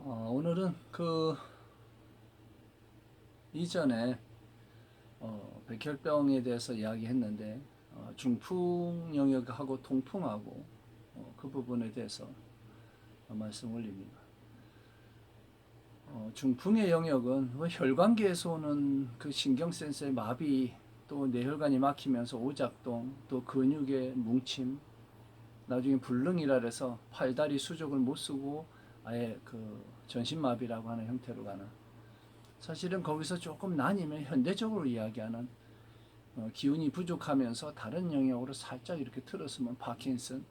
오늘은 그 이전에 백혈병에 대해서 이야기했는데 중풍 영역하고 통풍하고 그 부분에 대해서 말씀 올립니다. 중풍의 영역은 혈관계에서 오는 그 신경센서의 마비, 또 뇌혈관이 막히면서 오작동, 또 근육의 뭉침, 나중에 불능이라 해서 팔다리 수족을 못 쓰고 아예 그 전신마비라고 하는 형태로 가는, 사실은 거기서 조금 나뉘면 현대적으로 이야기하는 기운이 부족하면서 다른 영역으로 살짝 이렇게 틀었으면 파킨슨,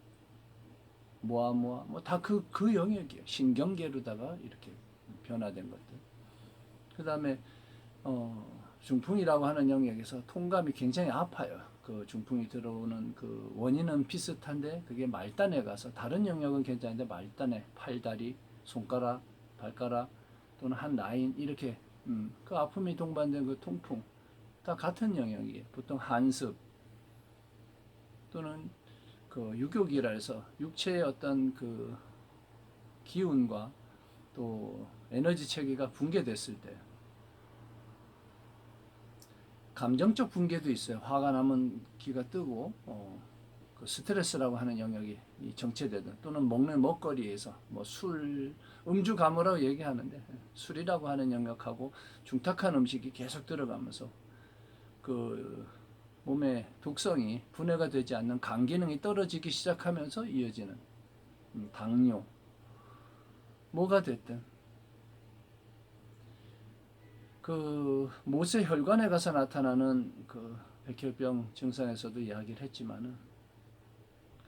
모아모아 뭐 다 그 영역이에요. 신경계로다가 이렇게 변화된 것들. 그 다음에 중풍이라고 하는 영역에서 통감이 굉장히 아파요. 그 중풍이 들어오는 그 원인은 비슷한데 그게 말단에 가서, 다른 영역은 괜찮은데 말단에 팔다리, 손가락, 발가락 또는 한 라인 이렇게 그 아픔이 동반된 그 통풍 다 같은 영역이에요. 보통 한습 또는 그 유욕이라 해서 육체의 어떤 그 기운과 또 에너지 체계가 붕괴됐을 때, 감정적 붕괴도 있어요. 화가 나면 기가 뜨고 그 스트레스라고 하는 영역이 정체되든, 또는 먹는 먹거리에서 뭐 술, 음주 가무라고 얘기하는데 술이라고 하는 영역하고 중탁한 음식이 계속 들어가면서 그 몸의 독성이 분해가 되지 않는 간 기능이 떨어지기 시작하면서 이어지는 당뇨, 뭐가 됐든 그 모세 혈관에 가서 나타나는 그 백혈병 증상에서도 이야기를 했지만은,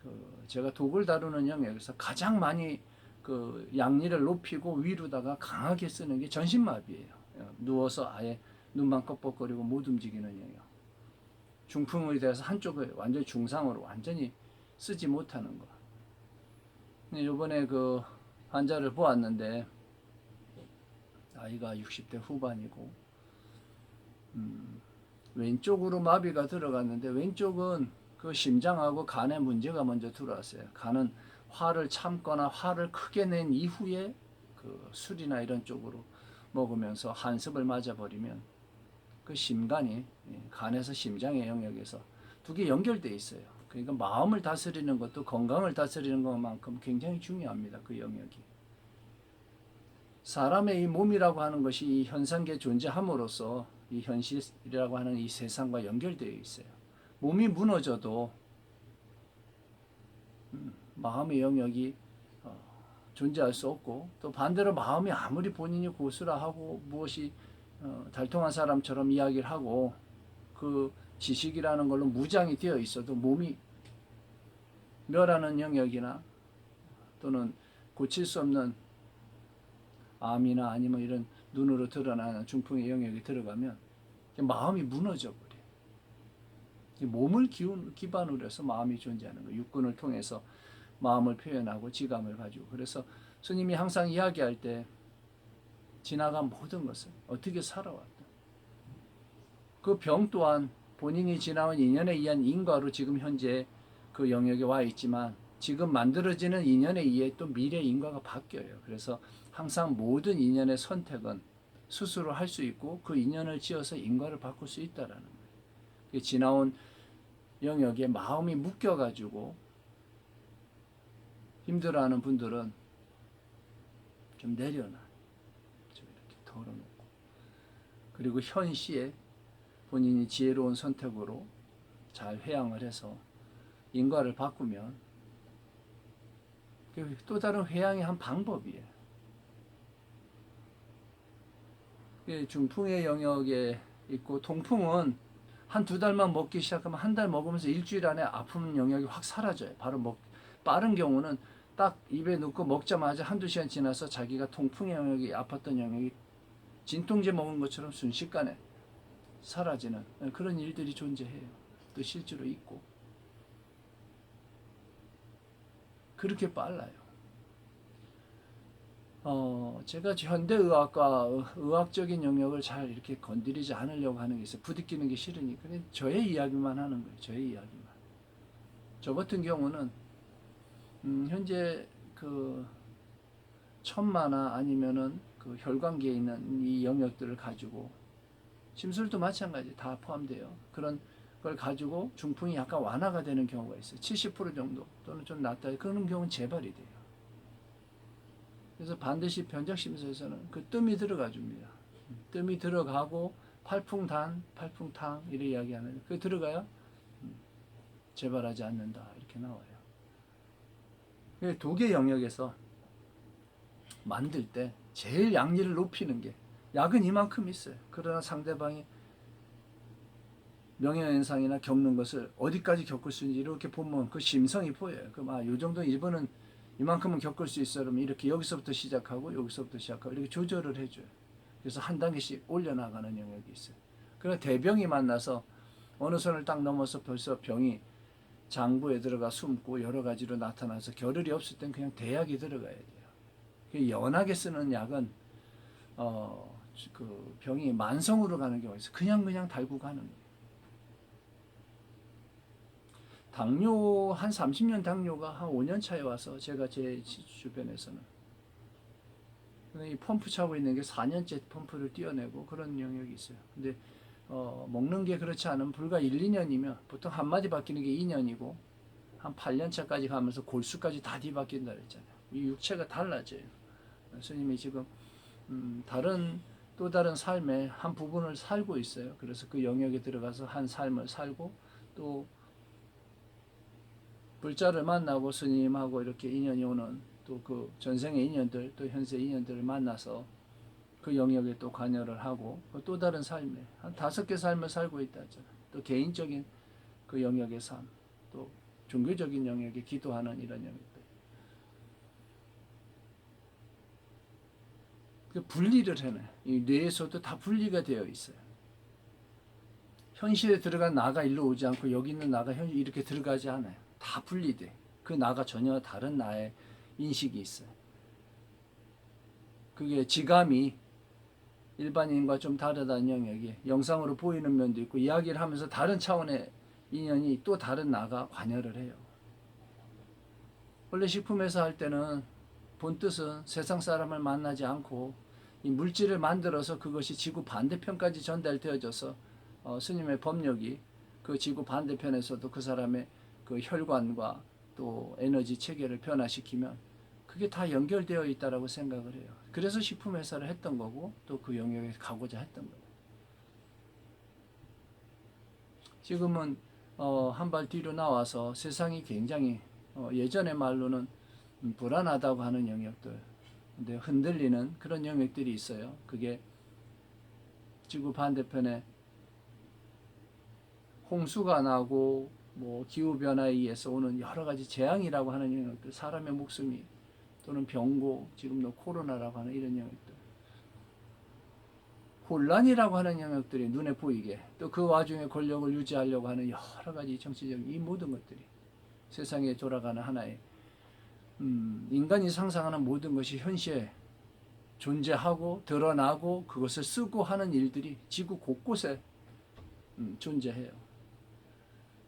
그 제가 독을 다루는 영역에서 가장 많이 그 양리를 높이고 위로다가 강하게 쓰는 게 전신마비예요. 누워서 아예 눈만 껌뻑거리고 못 움직이는 영역. 중풍에 대해서 한쪽을 완전히 중상으로 완전히 쓰지 못하는 거. 이번에 그 환자를 보았는데 나이가 60대 후반이고 왼쪽으로 마비가 들어갔는데, 왼쪽은 그 심장하고 간에 문제가 먼저 들어왔어요. 간은 화를 참거나 화를 크게 낸 이후에 그 술이나 이런 쪽으로 먹으면서 한습을 맞아버리면 그 심간이 간에서 심장의 영역에서 두 개 연결돼 있어요. 그러니까 마음을 다스리는 것도 건강을 다스리는 것만큼 굉장히 중요합니다. 그 영역이. 사람의 이 몸이라고 하는 것이 이 현상계에 존재함으로써 이 현실이라고 하는 이 세상과 연결되어 있어요. 몸이 무너져도 마음의 영역이 존재할 수 없고, 또 반대로 마음이 아무리 본인이 고수라하고 무엇이 달통한 사람처럼 이야기를 하고 그 지식이라는 걸로 무장이 되어 있어도 몸이 멸하는 영역이나 또는 고칠 수 없는 암이나 아니면 이런 눈으로 드러나는 중풍의 영역이 들어가면 마음이 무너져 버려요. 몸을 기반으로 해서 마음이 존재하는 거예요. 육군을 통해서 마음을 표현하고 지감을 가지고. 그래서 스님이 항상 이야기할 때 지나간 모든 것을 어떻게 살아왔다, 그 병 또한 본인이 지나온 인연에 의한 인과로 지금 현재 그 영역에 와 있지만, 지금 만들어지는 인연에 의해 또 미래 인과가 바뀌어요. 그래서 항상 모든 인연의 선택은 스스로 할 수 있고 그 인연을 지어서 인과를 바꿀 수 있다라는 거예요. 지나온 영역에 마음이 묶여가지고 힘들어하는 분들은 좀 내려놔, 좀 이렇게 덜어놓고, 그리고 현 시에 본인이 지혜로운 선택으로 잘 회양을 해서 인과를 바꾸면 또 다른 회양의 한 방법이에요. 중풍의 영역에 있고, 통풍은 한 두 달만 먹기 시작하면 한 달 먹으면서 일주일 안에 아픈 영역이 확 사라져요. 바로 빠른 경우는 딱 입에 넣고 먹자마자 한두 시간 지나서 자기가 통풍의 영역이, 아팠던 영역이 진통제 먹은 것처럼 순식간에 사라지는 그런 일들이 존재해요. 또 실제로 있고. 그렇게 빨라요. 제가 현대의학과 의학적인 영역을 잘 이렇게 건드리지 않으려고 하는 게 있어요. 부딪히는 게 싫으니까. 그냥 저의 이야기만 하는 거예요. 저의 이야기만. 저 같은 경우는 현재 그 천마나 아니면은 그 혈관계에 있는 이 영역들을 가지고, 심술도 마찬가지 다 포함돼요. 그런 걸 가지고 중풍이 약간 완화가 되는 경우가 있어요. 70% 정도 또는 좀 낫다. 그런 경우는 재발이 돼요. 그래서 반드시 변작심서에서는 그 뜸이 들어가 줍니다. 뜸이 들어가고 팔풍단, 팔풍탕 이래 이야기하는 그 들어가야 재발하지 않는다 이렇게 나와요. 두 개 영역에서 만들 때 제일 양리를 높이는 게, 약은 이만큼 있어요. 그러나 상대방이 명예현상이나 겪는 것을 어디까지 겪을 수 있는지 이렇게 보면 그 심성이 보여요. 그럼 요 정도 이번은 이만큼은 겪을 수 있어. 그러면 이렇게 여기서부터 시작하고 여기서부터 시작하고 이렇게 조절을 해줘요. 그래서 한 단계씩 올려나가는 영역이 있어요. 그러나 대병이 만나서 어느 선을 딱 넘어서 벌써 병이 장부에 들어가 숨고 여러 가지로 나타나서 겨를이 없을 땐 그냥 대약이 들어가야 돼요. 연하게 쓰는 약은 그 병이 만성으로 가는 경우가 있어요. 그냥 달고 가는 거예요. 당뇨 한 30년 당뇨가 한 5년 차에 와서 제가 제 주변에서는 이 펌프 차고 있는 게 4년째 펌프를 띄어내고 그런 영역이 있어요. 근데 먹는 게 그렇지 않으면 불과 1, 2년이면 보통 한 마디 바뀌는 게 2년이고 한 8년 차까지 가면서 골수까지 다 뒤바뀐다 그랬잖아요. 이 육체가 달라져요. 스님이 지금 다른 또 다른 삶의 한 부분을 살고 있어요. 그래서 그 영역에 들어가서 한 삶을 살고 또 불자를 만나고 스님하고 이렇게 인연이 오는 또 그 전생의 인연들 또 현세 인연들을 만나서 그 영역에 또 관여를 하고 또 다른 삶에 한 5개 삶을 살고 있다 하잖아요. 또 개인적인 그 영역의 삶, 또 종교적인 영역에 기도하는 이런 영역들. 그 분리를 해놔요. 이 뇌에서도 다 분리가 되어 있어요. 현실에 들어간 나가 일로 오지 않고 여기 있는 나가 현실 이렇게 들어가지 않아요. 다 분리돼. 그 나가 전혀 다른 나의 인식이 있어요. 그게 지감이 일반인과 좀 다르다는 영역이 영상으로 보이는 면도 있고 이야기를 하면서 다른 차원의 인연이 또 다른 나가 관여를 해요. 원래 식품회사 할 때는 본 뜻은 세상 사람을 만나지 않고 이 물질을 만들어서 그것이 지구 반대편까지 전달되어져서 스님의 법력이 그 지구 반대편에서도 그 사람의 그 혈관과 또 에너지 체계를 변화시키면 그게 다 연결되어 있다라고 생각을 해요. 그래서 식품 회사를 했던 거고 또 그 영역에 가고자 했던 거예요. 지금은 한 발 뒤로 나와서 세상이 굉장히 예전의 말로는 불안하다고 하는 영역들, 근데 흔들리는 그런 영역들이 있어요. 그게 지구 반대편에 홍수가 나고 뭐 기후 변화에 의해서 오는 여러 가지 재앙이라고 하는 영역들, 사람의 목숨이 또는 병고, 지금도 코로나라고 하는 이런 영역들, 혼란이라고 하는 영역들이 눈에 보이게, 또 그 와중에 권력을 유지하려고 하는 여러 가지 정치적인 이 모든 것들이 세상에 돌아가는 하나의 인간이 상상하는 모든 것이 현실에 존재하고 드러나고 그것을 쓰고 하는 일들이 지구 곳곳에 존재해요.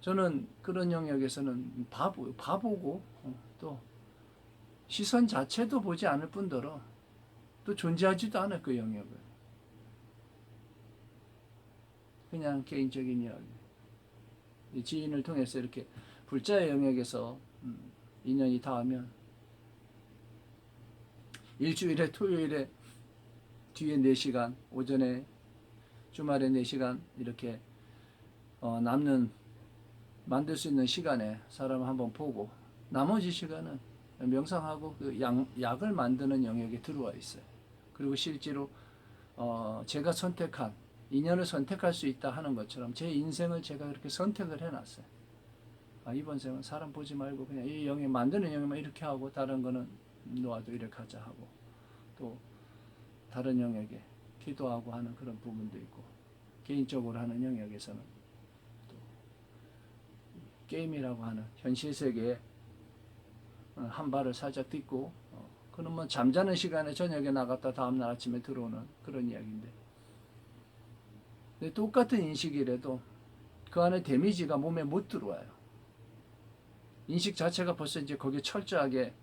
저는 그런 영역에서는 바보고 또 시선 자체도 보지 않을 뿐더러 또 존재하지도 않을 그 영역을. 그냥 개인적인 이야기. 지인을 통해서 이렇게 불자의 영역에서 인연이 닿으면 일주일에 토요일에 뒤에 4시간, 오전에 주말에 4시간 이렇게 남는 만들 수 있는 시간에 사람을 한번 보고 나머지 시간은 명상하고 그 약을 만드는 영역에 들어와 있어요. 그리고 실제로 제가 선택한 인연을 선택할 수 있다 하는 것처럼 제 인생을 제가 그렇게 선택을 해놨어요. 이번 생은 사람 보지 말고 그냥 이 영역 만드는 영역만 이렇게 하고 다른 거는 놓아도 이렇게 하자 하고 또 다른 영역에 기도하고 하는 그런 부분도 있고 개인적으로 하는 영역에서는 또 게임이라고 하는 현실 세계에 한 발을 살짝 딛고 그는 뭐 잠자는 시간에 저녁에 나갔다 다음날 아침에 들어오는 그런 이야기인데, 근데 똑같은 인식이라도 그 안에 데미지가 몸에 못 들어와요. 인식 자체가 벌써 이제 거기에 철저하게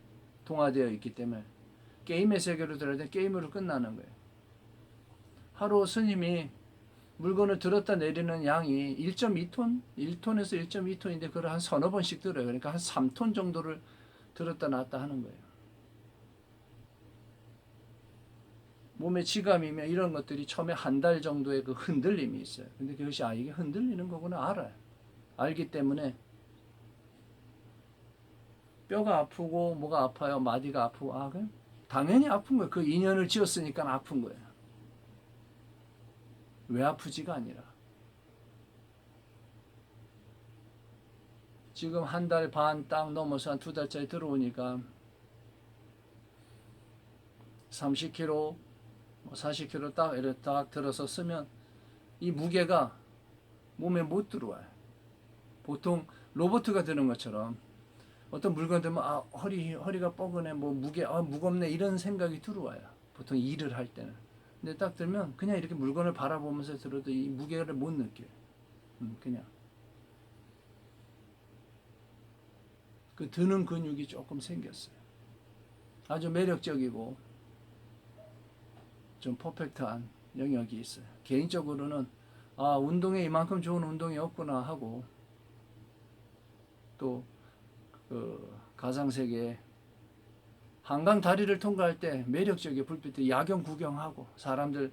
동화되어 있기 때문에 게임의 세계로 들어야 돼. 게임으로 끝나는 거예요. 하루 스님이 물건을 들었다 내리는 양이 1.2톤? 1톤에서 1.2톤인데 그걸 한 서너 번씩 들어요. 그러니까 한 3톤 정도를 들었다 놨다 하는 거예요. 몸의 지감이며 이런 것들이 처음에 한 달 정도의 그 흔들림이 있어요. 근데 그것이 이게 흔들리는 거구나 알아요. 알기 때문에 뼈가 아프고 뭐가 아파요. 마디가 아프고 그냥 당연히 아픈 거예요. 그 인연을 지었으니까 아픈 거예요. 왜 아프지가 아니라 지금 한 달 반 딱 넘어서 한 2달짜리 들어오니까 30kg, 40kg 딱 이렇게 딱 들어서 쓰면 이 무게가 몸에 못 들어와요. 보통 로봇가 드는 것처럼 어떤 물건 들면 허리가 뻐근해 뭐 무겁네 이런 생각이 들어와요. 보통 일을 할 때는. 근데 딱 들면 그냥 이렇게 물건을 바라보면서 들어도 이 무게를 못 느껴요. 그냥 그 드는 근육이 조금 생겼어요. 아주 매력적이고 좀 퍼펙트한 영역이 있어요. 개인적으로는 운동에 이만큼 좋은 운동이 없구나 하고 또 그 가상세계 한강 다리를 통과할 때 매력적인 불빛 야경 구경하고 사람들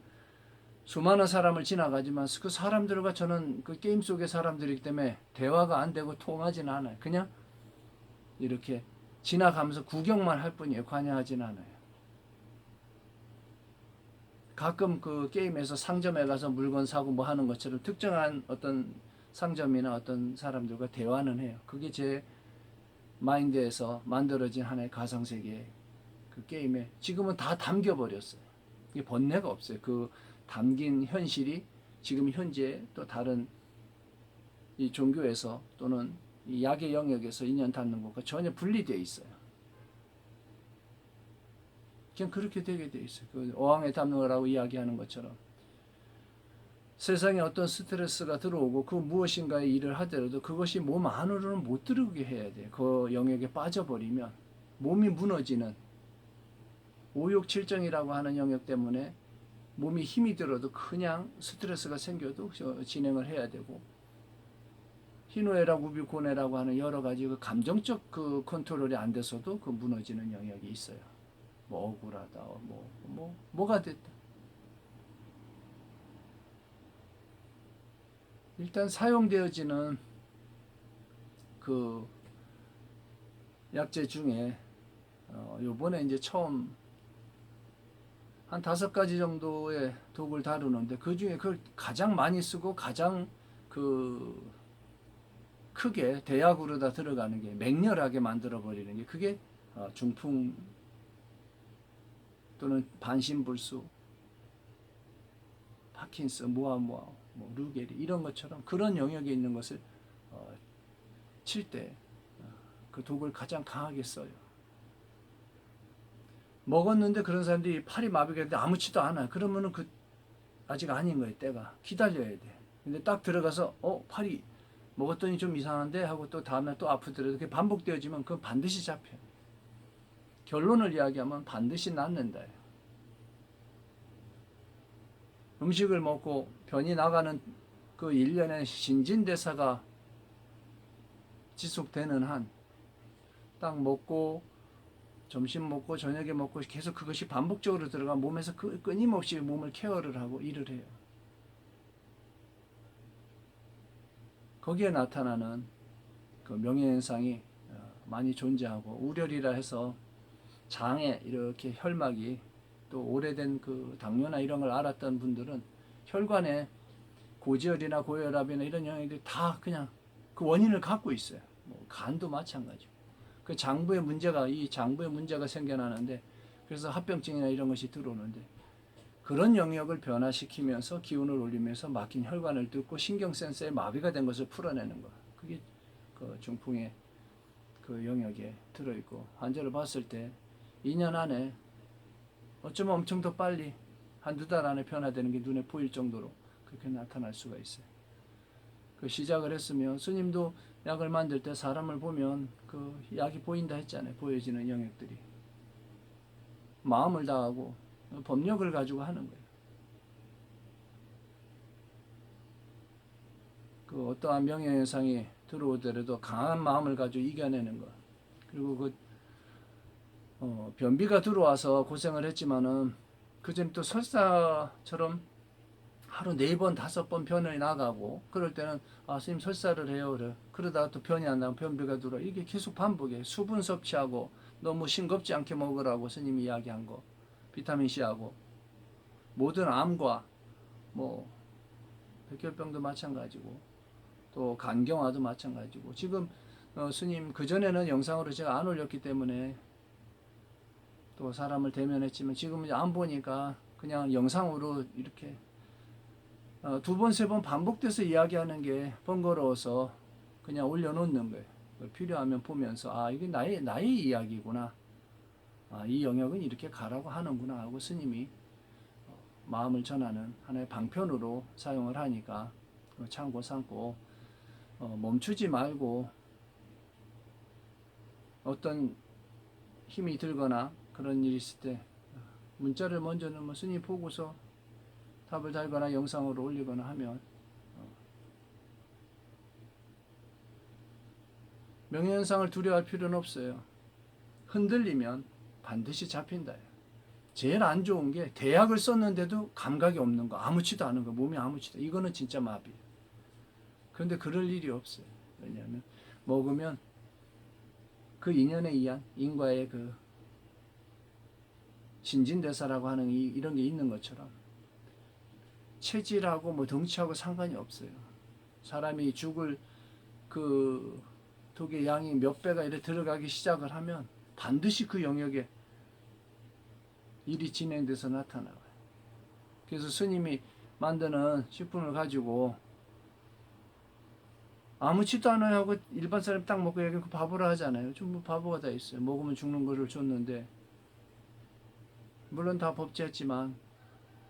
수많은 사람을 지나가지만 그 사람들과 저는 그 게임 속의 사람들이기 때문에 대화가 안 되고 통하지는 않아요. 그냥 이렇게 지나가면서 구경만 할 뿐이에요. 관여하지는 않아요. 가끔 그 게임에서 상점에 가서 물건 사고 뭐 하는 것처럼 특정한 어떤 상점이나 어떤 사람들과 대화는 해요. 그게 제 마인드에서 만들어진 하나의 가상세계 그 게임에 지금은 다 담겨버렸어요. 이게 번뇌가 없어요. 그 담긴 현실이 지금 현재 또 다른 이 종교에서 또는 이 약의 영역에서 인연 닿는 것과 전혀 분리되어 있어요. 그냥 그렇게 되게 돼 있어요. 그 어항에 담는 거라고 이야기하는 것처럼 세상에 어떤 스트레스가 들어오고 그 무엇인가의 일을 하더라도 그것이 몸 안으로는 못 들어오게 해야 돼요. 그 영역에 빠져버리면 몸이 무너지는 오욕칠정이라고 하는 영역 때문에 몸이 힘이 들어도 그냥 스트레스가 생겨도 진행을 해야 되고 희노애락 우비고뇌라고 하는 여러 가지 그 감정적 그 컨트롤이 안 돼서도 그 무너지는 영역이 있어요. 뭐 억울하다, 뭐가 됐다. 일단 사용되어지는 그 약재 중에 요번에 이제 처음 한 5가지 정도의 독을 다루는데 그 중에 그걸 가장 많이 쓰고 가장 그 크게 대약으로 다 들어가는 게 맹렬하게 만들어 버리는 게 그게 중풍 또는 반신불수, 파킨슨, 무아무아, 뭐 루게리 이런 것처럼 그런 영역에 있는 것을 칠 때 그 독을 가장 강하게 써요. 먹었는데 그런 사람들이 팔이 마비가 됐는데 아무렇지도 않아요. 그러면은 그 아직 아닌 거예요. 때가 기다려야 돼. 근데 딱 들어가서 팔이 먹었더니 좀 이상한데 하고 또 다음에 또 아프더라도 그게 반복되어지면 그건 반드시 잡혀요. 결론을 이야기하면 반드시 낫는다. 음식을 먹고 변이 나가는 그 일련의 신진대사가 지속되는 한 딱 먹고 점심 먹고 저녁에 먹고 계속 그것이 반복적으로 들어가 몸에서 끊임없이 몸을 케어를 하고 일을 해요. 거기에 나타나는 그 명예현상이 많이 존재하고 우려리라 해서 장에 이렇게 혈막이 또 오래된 그 당뇨나 이런 걸 알았던 분들은 혈관에 고지혈이나 고혈압이나 이런 영역들이 다 그냥 그 원인을 갖고 있어요. 뭐 간도 마찬가지고. 그 이 장부에 문제가 생겨나는데 그래서 합병증이나 이런 것이 들어오는데 그런 영역을 변화시키면서 기운을 올리면서 막힌 혈관을 뚫고 신경 센서에 마비가 된 것을 풀어내는 거. 그게 그 중풍의 그 영역에 들어있고 환자를 봤을 때 2년 안에 어쩌면 엄청 더 빨리 한 2달 안에 변화되는 게 눈에 보일 정도로 그렇게 나타날 수가 있어요. 그 시작을 했으면 스님도 약을 만들 때 사람을 보면 그 약이 보인다 했잖아요. 보여지는 영역들이. 마음을 다하고 법력을 가지고 하는 거예요. 그 어떠한 명예훼손이 들어오더라도 강한 마음을 가지고 이겨내는 것. 그리고 그 변비가 들어와서 고생을 했지만은 그전 또 설사처럼 하루 4번 5번 변이 나가고 그럴 때는 아 선생님 설사를 해요 그래. 그러다가 또 변이 안 나면 변비가 들어. 이게 계속 반복이에요. 수분 섭취하고 너무 싱겁지 않게 먹으라고 스님이 이야기한 거. 비타민 C하고 모든 암과 뭐 백혈병도 마찬가지고 또 간경화도 마찬가지고 지금 스님 그전에는 영상으로 제가 안 올렸기 때문에 또 사람을 대면했지만 지금 이제 안 보니까 그냥 영상으로 이렇게 2번, 3번 반복돼서 이야기하는 게 번거로워서 그냥 올려놓는 거예요. 필요하면 보면서 아 이게 나의 이야기구나. 아, 이 영역은 이렇게 가라고 하는구나 하고 스님이 마음을 전하는 하나의 방편으로 사용을 하니까 참고 삼고 멈추지 말고 어떤 힘이 들거나 그런 일이 있을 때 문자를 먼저 넣으면 스님 보고서 답을 달거나 영상으로 올리거나 하면 명예현상을 두려워할 필요는 없어요. 흔들리면 반드시 잡힌다. 제일 안 좋은 게 대약을 썼는데도 감각이 없는 거, 아무치도 않은 거, 몸이 아무치도. 이거는 진짜 마비예요. 그런데 그럴 일이 없어요. 왜냐하면 먹으면 그 인연에 의한 인과의 그 신진대사라고 하는 이런 게 있는 것처럼 체질하고 뭐 덩치하고 상관이 없어요. 사람이 죽을 그 독의 양이 몇 배가 이렇게 들어가기 시작을 하면 반드시 그 영역에 일이 진행돼서 나타나요. 그래서 스님이 만드는 식품을 가지고 아무치도 않아요 하고 일반 사람이 딱 먹고 여기 바보라 하잖아요. 전부 바보가 다 있어요. 먹으면 죽는 거를 줬는데 물론 다 법제했지만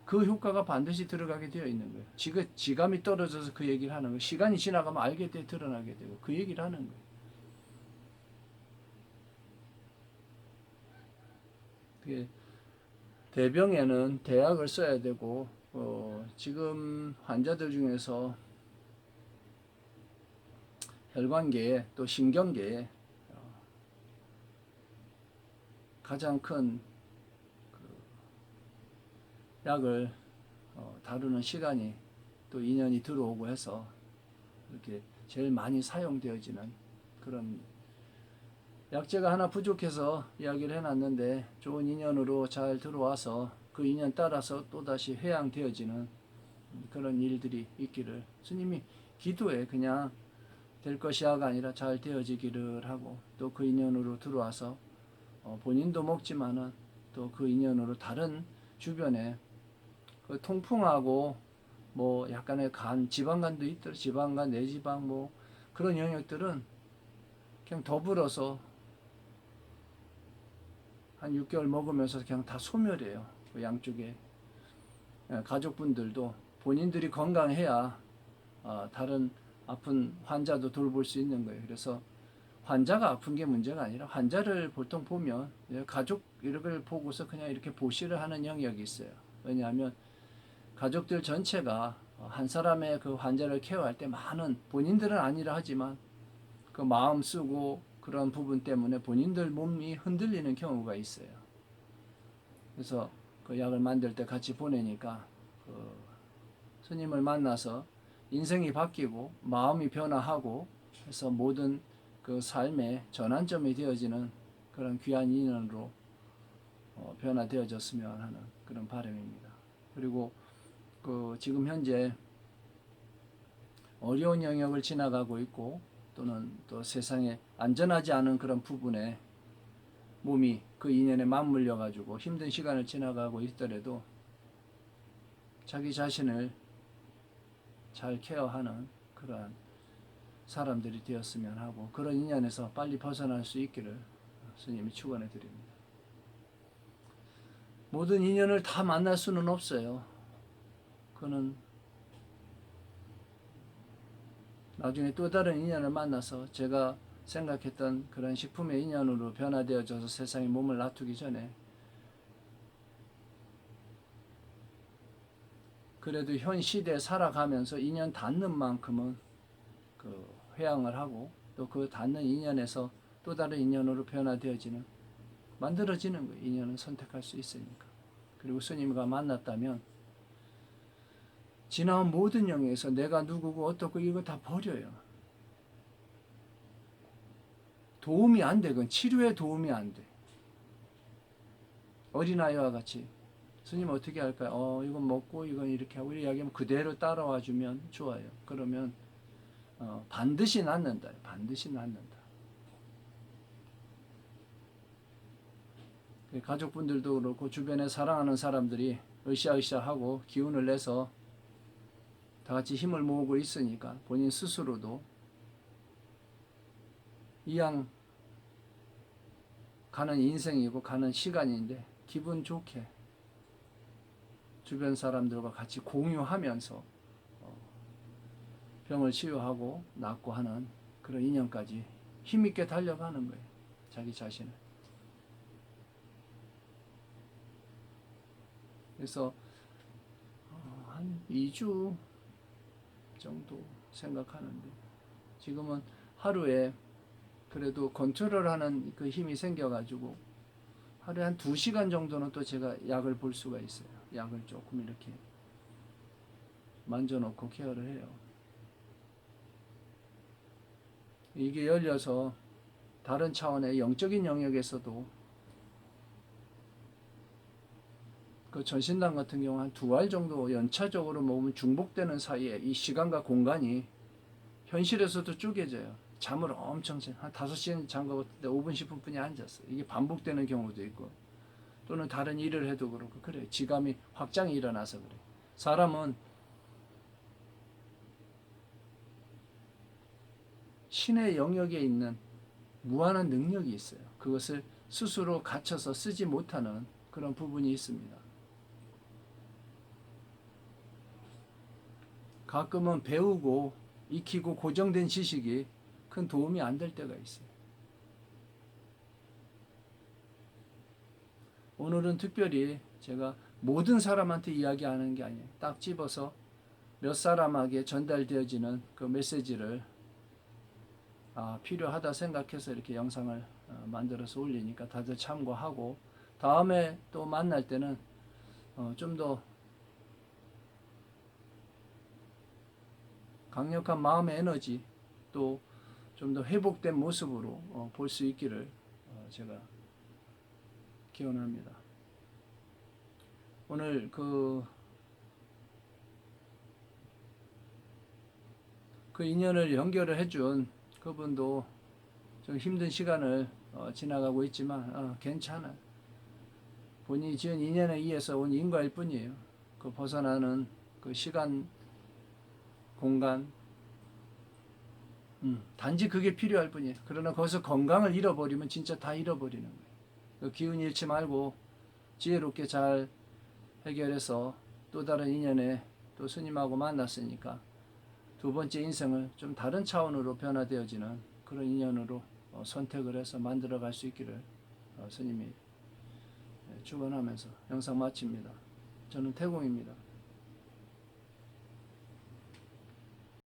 그 효과가 반드시 들어가게 되어 있는 거예요. 지감이 떨어져서 그 얘기를 하는 거예요. 시간이 지나가면 알게 돼 드러나게 되고 그 얘기를 하는 거예요. 그게 대병에는 대약을 써야 되고 지금 환자들 중에서 혈관계에 또 신경계에 가장 큰 약을 다루는 시간이 또 인연이 들어오고 해서 이렇게 제일 많이 사용되어지는 그런 약재가 하나 부족해서 이야기를 해놨는데 좋은 인연으로 잘 들어와서 그 인연 따라서 또다시 회양되어지는 그런 일들이 있기를 스님이 기도에 그냥 될 것이야가 아니라 잘 되어지기를 하고 또 그 인연으로 들어와서 본인도 먹지만은 또 그 인연으로 다른 주변에 그 통풍하고 뭐 약간의 지방간도 있더라. 지방간, 내지방 뭐 그런 영역들은 그냥 더불어서 한 6개월 먹으면서 그냥 다 소멸해요. 그 양쪽에 가족분들도 본인들이 건강해야 다른 아픈 환자도 돌볼 수 있는 거예요. 그래서 환자가 아픈 게 문제가 아니라 환자를 보통 보면 가족 이렇게 보고서 그냥 이렇게 보시를 하는 영역이 있어요. 왜냐하면 가족들 전체가 한 사람의 그 환자를 케어할 때 많은 본인들은 아니라 하지만 그 마음 쓰고 그런 부분 때문에 본인들 몸이 흔들리는 경우가 있어요. 그래서 그 약을 만들 때 같이 보내니까 그 스님을 만나서 인생이 바뀌고 마음이 변화하고 해서 모든 그 삶의 전환점이 되어지는 그런 귀한 인연으로 변화되어졌으면 하는 그런 바람입니다. 그리고 그 지금 현재 어려운 영역을 지나가고 있고 또는 또 세상에 안전하지 않은 그런 부분에 몸이 그 인연에 맞물려 가지고 힘든 시간을 지나가고 있더라도 자기 자신을 잘 케어하는 그러한 사람들이 되었으면 하고 그런 인연에서 빨리 벗어날 수 있기를 스님이 축원해 드립니다. 모든 인연을 다 만날 수는 없어요. 그는 나중에 또 다른 인연을 만나서 제가 생각했던 그런 식품의 인연으로 변화되어져서 세상에 몸을 놔두기 전에 그래도 현 시대에 살아가면서 인연 닿는 만큼은 그 회양을 하고 또 그 닿는 인연에서 또 다른 인연으로 변화되어지는 만들어지는 거예요. 인연은 선택할 수 있으니까. 그리고 스님과 만났다면 지나온 모든 영역에서 내가 누구고 어떻고 이거 다 버려요. 도움이 안 돼. 그건 치료에 도움이 안 돼. 어린아이와 같이 스님 어떻게 할까요? 이건 먹고 이건 이렇게 하고 이야기하면 그대로 따라와 주면 좋아요. 그러면 반드시 낫는다. 반드시 낫는다. 가족분들도 그렇고 주변에 사랑하는 사람들이 으쌰으쌰하고 기운을 내서 다 같이 힘을 모으고 있으니까 본인 스스로도 이왕 가는 인생이고 가는 시간인데 기분 좋게 주변 사람들과 같이 공유하면서 병을 치유하고 낫고 하는 그런 인연까지 힘있게 달려가는 거예요. 자기 자신을. 그래서 한 2주 정도 생각하는데 지금은 하루에 그래도 컨트롤하는 그 힘이 생겨가지고 하루에 한 2시간 정도는 또 제가 약을 볼 수가 있어요. 약을 조금 이렇게 만져놓고 케어를 해요. 이게 열려서 다른 차원의 영적인 영역에서도 그 전신단 같은 경우 한 2알 정도 연차적으로 먹으면 중복되는 사이에 이 시간과 공간이 현실에서도 쪼개져요. 잠을 엄청 한 5시간 잔 것 같은데 5분 10분뿐이 앉았어요. 이게 반복되는 경우도 있고 또는 다른 일을 해도 그렇고 그래요. 지감이 확장이 일어나서 그래요. 사람은 신의 영역에 있는 무한한 능력이 있어요. 그것을 스스로 갖춰서 쓰지 못하는 그런 부분이 있습니다. 가끔은 배우고 익히고 고정된 지식이 큰 도움이 안 될 때가 있어요. 오늘은 특별히 제가 모든 사람한테 이야기하는 게 아니에요. 딱 집어서 몇 사람에게 전달되어지는 그 메시지를 필요하다 생각해서 이렇게 영상을 만들어서 올리니까 다들 참고하고 다음에 또 만날 때는 좀 더 강력한 마음의 에너지 또 좀 더 회복된 모습으로 볼 수 있기를 제가 기원합니다. 오늘 그 인연을 연결을 해준 그분도 좀 힘든 시간을 지나가고 있지만 괜찮아요. 본인이 지은 인연에 의해서 온 인과일 뿐이에요. 그 벗어나는 그 시간, 공간, 단지 그게 필요할 뿐이에요. 그러나 거기서 건강을 잃어버리면 진짜 다 잃어버리는 거예요. 그 기운 잃지 말고 지혜롭게 잘 해결해서 또 다른 인연에 또 스님하고 만났으니까 두 번째 인생을 좀 다른 차원으로 변화되어지는 그런 인연으로 선택을 해서 만들어갈 수 있기를 스님이 축원하면서 영상 마칩니다. 저는 태공입니다.